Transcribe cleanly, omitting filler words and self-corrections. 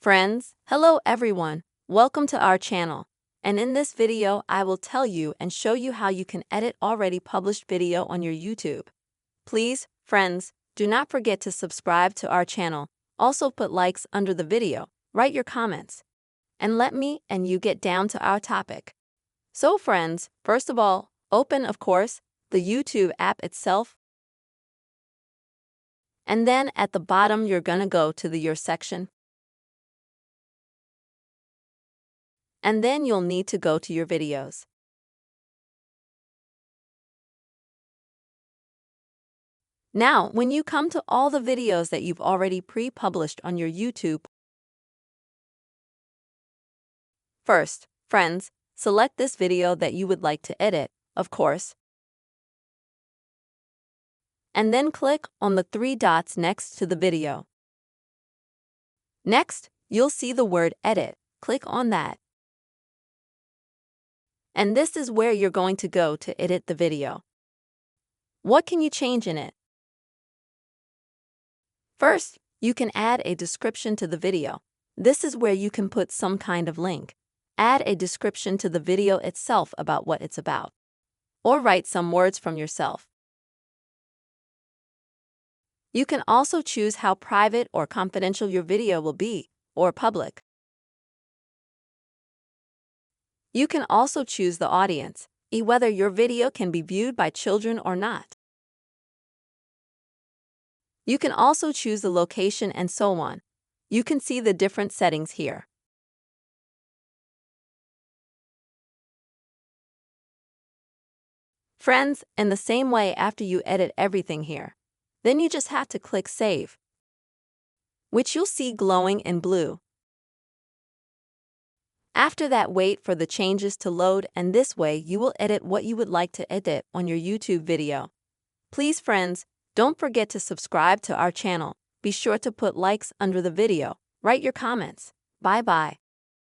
Friends, hello everyone. Welcome to our channel. And in this video, I will tell you and show you how you can edit already published video on your YouTube. Please, friends, do not forget to subscribe to our channel. Also put likes under the video, write your comments, and let me and you get down to our topic. So friends, first of all, open, of course, the YouTube app itself. And then at the bottom, you're gonna go to the Your section. And then you'll need to go to your videos. Now, when you come to all the videos that you've already pre-published on your YouTube, first, friends, select this video that you would like to edit, of course, and then click on the three dots next to the video. Next, you'll see the word Edit. Click on that. And this is where you're going to go to edit the video. What can you change in it? First, you can add a description to the video. This is where you can put some kind of link. Add a description to the video itself about what it's about. Or write some words from yourself. You can also choose how private or confidential your video will be, or public. You can also choose the audience, whether your video can be viewed by children or not. You can also choose the location and so on. You can see the different settings here. Friends, in the same way after you edit everything here, then you just have to click Save, which you'll see glowing in blue. After that, wait for the changes to load, and this way you will edit what you would like to edit on your YouTube video. Please, friends, don't forget to subscribe to our channel. Be sure to put likes under the video. Write your comments. Bye-bye.